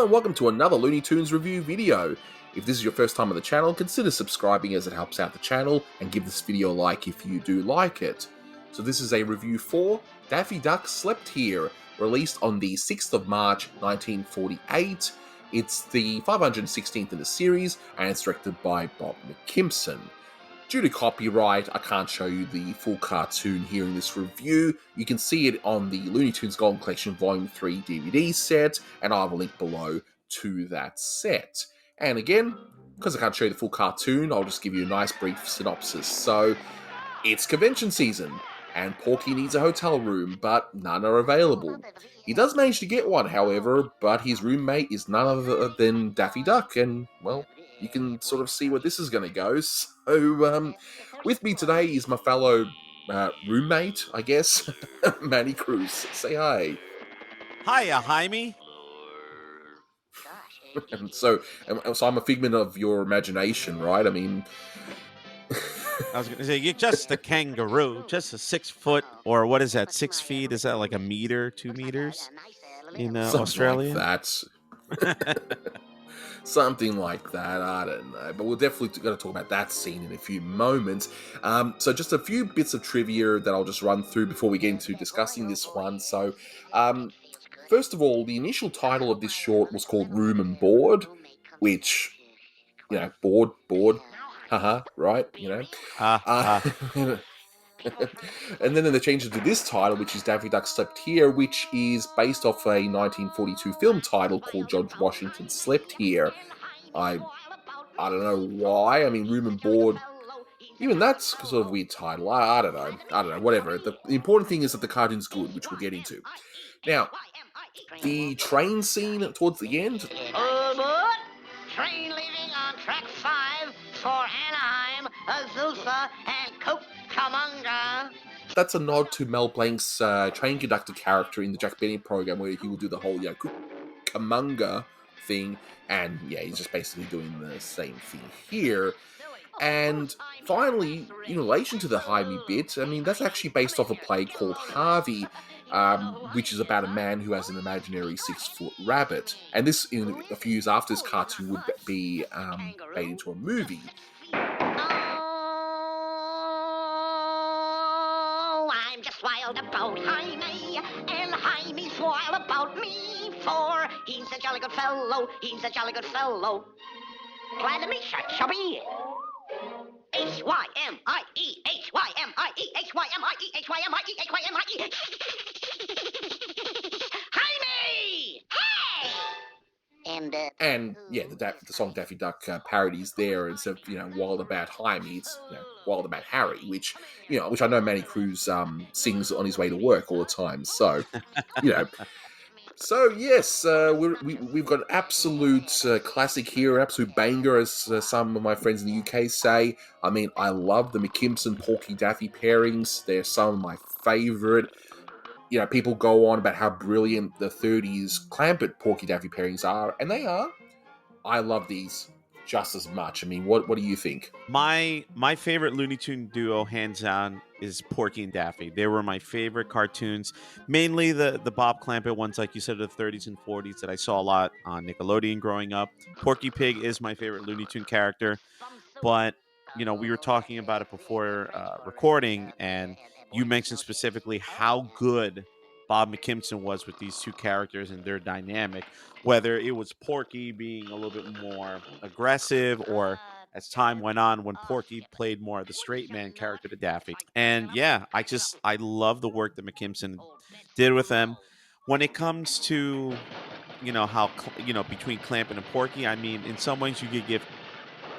and welcome to another Looney Tunes review video. If this is your first time on the channel, consider subscribing as it helps out the channel, and give this video a like if you do like it. So this is a review for Daffy Duck Slept Here, released on the 6th of March 1948. It's the 516th in the series, and it's directed by Bob McKimson. Due to copyright, I can't show you the full cartoon here in this review. You can see it on the Looney Tunes Golden Collection Volume 3 DVD set, and I'll have a link below to that set. And again, because I can't show you the full cartoon, I'll just give you a nice brief synopsis. So, it's convention season, and Porky needs a hotel room, but none are available. He does manage to get one, however, but his roommate is none other than Daffy Duck, and, well, you can sort of see where this is going to go. So, with me today is my fellow roommate, I guess, Manny Cruz. Say hi. Hiya, Jaime. So I'm a figment of your imagination, right? I mean... I was going to say, you're just a kangaroo, just a 6 foot, or what is that, 6 feet? Is that like a meter, 2 meters in Australia? Like that. Something like that, I don't know. But we're definitely going to talk about that scene in a few moments. So just a few bits of trivia that I'll just run through before we get into discussing this one. So, first of all, the initial title of this short was called Room and Board, which, you know, board, haha, right, you know. And then they changed it to this title, which is Daffy Duck Slept Here, which is based off a 1942 film title called George Washington Slept Here. I don't know why. I mean, Room and Board, even that's sort of a weird title. I don't know, whatever. The important thing is that the cartoon's good, which we'll get into. Now, the train scene towards the end... Train leaving on track 5 for Anaheim, Azusa, and Cucamonga. That's a nod to Mel Blanc's train conductor character in the Jack Benny program, where he will do the whole, you know, Cucamonga thing, and yeah, he's just basically doing the same thing here. And finally, in relation to the Jaime bit, I mean, that's actually based off a play called Harvey, which is about a man who has an imaginary 6-foot rabbit. And this, in a few years after this cartoon, would be made into a movie. Oh, I'm just wild about Jaime, and Jaime's wild about me, for he's a jolly good fellow, he's a jolly good fellow. Glad to meet you, chubby. H-Y-M-I-E, H-Y-M-I-E, H-Y-M-I-E, H-Y-M-I-E, H-Y-M-I-E. Jaime! Hey! And yeah, the song Daffy Duck parodies there, instead of, you know, Wild About Jaime, it's, you know, Wild About Harry, which I know Manny Cruz sings on his way to work all the time. So, you know. So yes, we've got an absolute classic here, an absolute banger, as some of my friends in the UK say. I mean, I love the McKimson Porky Daffy pairings. They're some of my favourite. You know, people go on about how brilliant the 30s Clampett Porky Daffy pairings are, and they are. I love these just as much. I mean, what do you think? My favorite Looney Tune duo, hands down, is Porky and Daffy. They were my favorite cartoons, mainly the Bob Clampett ones, like you said, of the 30s and 40s that I saw a lot on Nickelodeon growing up. Porky Pig is my favorite Looney Tune character, but, you know, we were talking about it before recording, and you mentioned specifically how good Bob McKimson was with these two characters and their dynamic, whether it was Porky being a little bit more aggressive, or as time went on, when Porky played more of the straight man character to Daffy. And yeah, I love the work that McKimson did with them. When it comes to, you know, how, you know, between Clampett and Porky, I mean, in some ways you could give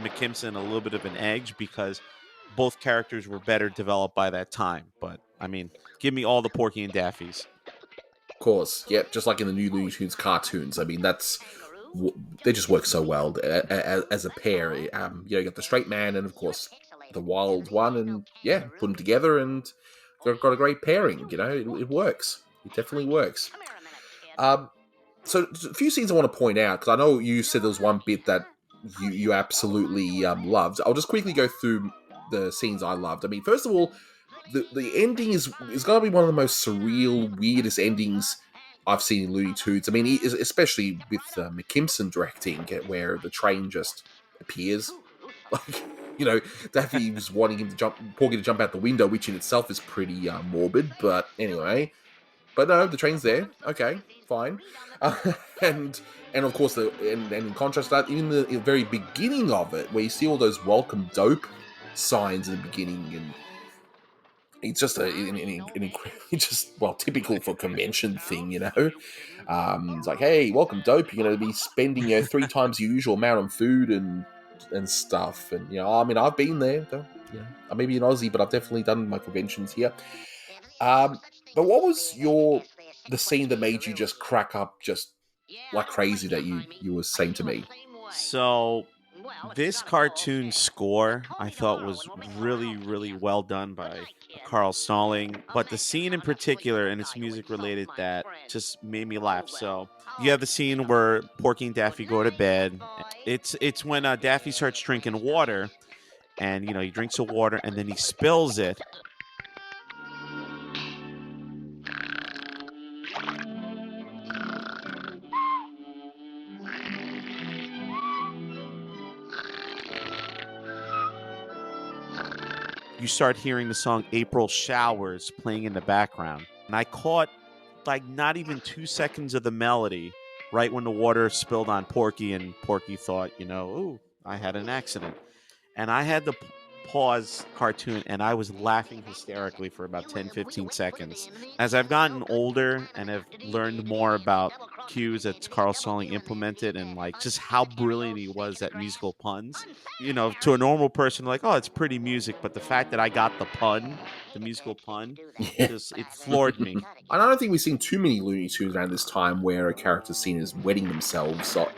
McKimson a little bit of an edge, because both characters were better developed by that time. But I mean, give me all the Porky and Daffys. Of course, yeah, just like in the new Looney Tunes cartoons. I mean, they just work so well as a pair. You know, you got the straight man and, of course, the wild one, and yeah, put them together and they've got a great pairing. You know, it works. It definitely works. So a few scenes I want to point out, because I know you said there was one bit that you absolutely loved. I'll just quickly go through the scenes I loved. I mean, first of all, the ending is going to be one of the most surreal, weirdest endings I've seen in Looney Tunes. I mean, especially with McKimson directing, where the train just appears. Like, Daffy's wanting Porky to jump out the window, which in itself is pretty morbid. But anyway, but no, the train's there. Okay, fine. And of course, and in contrast to that, even in the very beginning of it, where you see all those welcome dope signs in the beginning, and it's just typical for convention thing, It's like, hey, welcome dope. You're going to be spending 3 times your usual amount on food and stuff. And I mean, I've been there. I may be an Aussie, but I've definitely done my conventions here. But what was the scene that made you just crack up just like crazy that you were saying to me? So this cartoon score I thought was really, really well done by Carl Stalling, but the scene in particular, and it's music related, that just made me laugh. So you have the scene where Porky and Daffy go to bed. It's when Daffy starts drinking water, and he drinks the water and then he spills it. You start hearing the song April Showers playing in the background. And I caught like not even 2 seconds of the melody right when the water spilled on Porky, and Porky thought, ooh, I had an accident. And I had to pause cartoon, and I was laughing hysterically for about 10-15 seconds. As I've gotten older and have learned more about cues that Carl Stalling implemented, and like just how brilliant he was at musical puns, to a normal person, like, oh, it's pretty music, but the fact that I got the musical pun, it floored me. I don't think we've seen too many Looney Tunes around this time where a character's seen as wetting themselves, how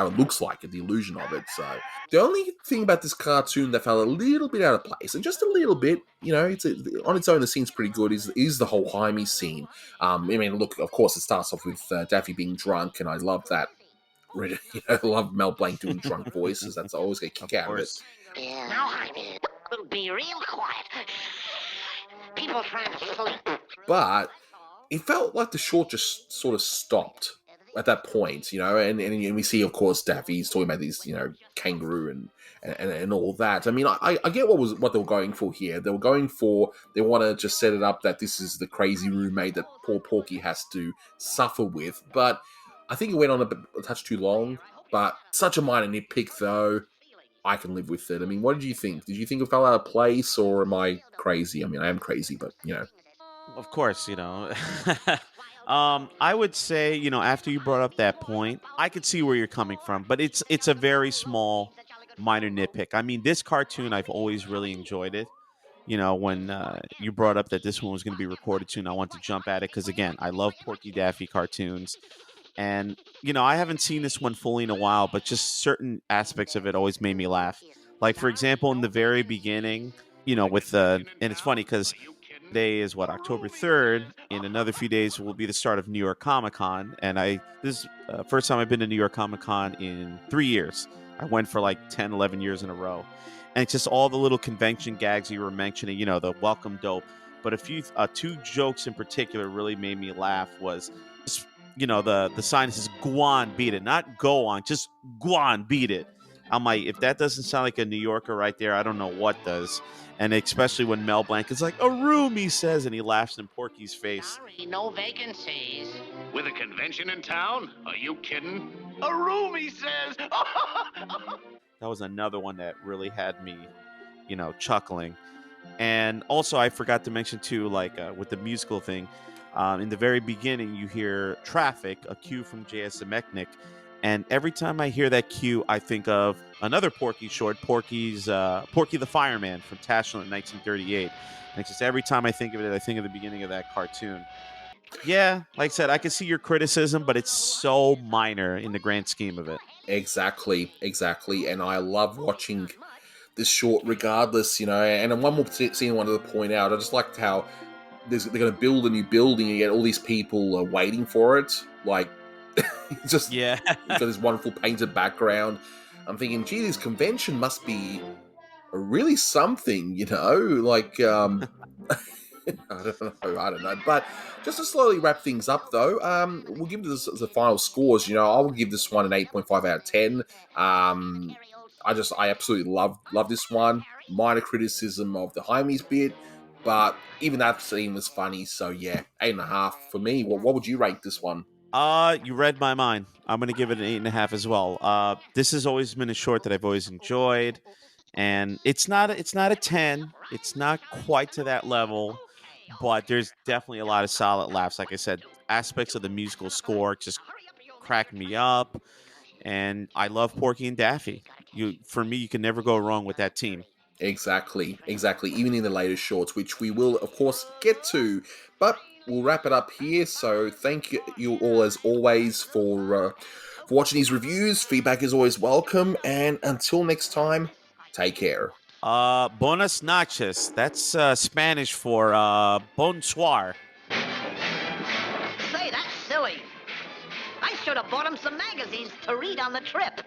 it looks like and the illusion of it. So the only thing about this cartoon that felt a little bit out of place, and just a little bit, it's on its own, the scene's pretty good, is the whole Jaime scene. I mean, look, of course, it starts off with Daffy being drunk, and I love that. I love Mel Blanc doing drunk voices. That's always a kick out of it. Now, Jaime, be real quiet. People trying to sleep. But it felt like the short just sort of stopped at that point, and we see, of course, Daffy's talking about these, kangaroo and all that. I mean, I get what they were going for here. They want to just set it up that this is the crazy roommate that poor Porky has to suffer with. But I think it went on a touch too long. But such a minor nitpick, though. I can live with it. I mean, what did you think? Did you think it fell out of place, or am I crazy? I mean, I am crazy, but, Of course, I would say, after you brought up that point, I could see where you're coming from, but it's a very small, minor nitpick. I mean, this cartoon, I've always really enjoyed it. When you brought up that this one was going to be recorded soon, I wanted to jump at it because, again, I love Porky Daffy cartoons. And, I haven't seen this one fully in a while, but just certain aspects of it always made me laugh. Like, for example, in the very beginning, and it's funny because today is October 3rd. In another few days will be the start of New York Comic Con. And this is first time I've been to New York Comic Con in 3 years. I went for like 10, 11 years in a row. And it's just all the little convention gags you were mentioning, the welcome dope. But a few, 2 jokes in particular really made me laugh was, just, the sign that says, go on, beat it. Not go on, just go on, beat it. I'm like, if that doesn't sound like a New Yorker right there, I don't know what does. And especially when Mel Blanc is like, a room, he says, and he laughs in Porky's face. Sorry, no vacancies. With a convention in town? Are you kidding? A room, he says. That was another one that really had me, chuckling. And also, I forgot to mention, too, like with the musical thing, in the very beginning, you hear Traffic, a cue from J.S. Zemeckis. And every time I hear that cue, I think of another Porky short, Porky the Fireman from Tashland in 1938. And just every time I think of it, I think of the beginning of that cartoon. Yeah, like I said, I can see your criticism, but it's so minor in the grand scheme of it. Exactly. And I love watching this short regardless, And one more scene I wanted to point out, I just liked how they're going to build a new building and yet all these people are waiting for it. Like, just yeah, got this wonderful painted background. I'm thinking, gee, this convention must be really something, like I don't know. But just to slowly wrap things up, though, we'll give this the final scores. I will give this one an 8.5 out of 10. I absolutely love this one. Minor criticism of the Jaime's bit, but even that scene was funny. So yeah, 8.5 for me. What would you rate this one? You read my mind. I'm gonna give it an 8.5 as well. This has always been a short that I've always enjoyed, and it's not a 10. It's not quite to that level, but there's definitely a lot of solid laughs. Like I said, aspects of the musical score just crack me up, and I love Porky and Daffy. For me, you can never go wrong with that team. Exactly. Even in the later shorts, which we will, of course, get to. But we'll wrap it up here. So thank you all, as always, for watching these reviews. Feedback is always welcome. And until next time, take care. Buenas noches. That's Spanish for bonsoir. Say, that's silly. I should have bought him some magazines to read on the trip.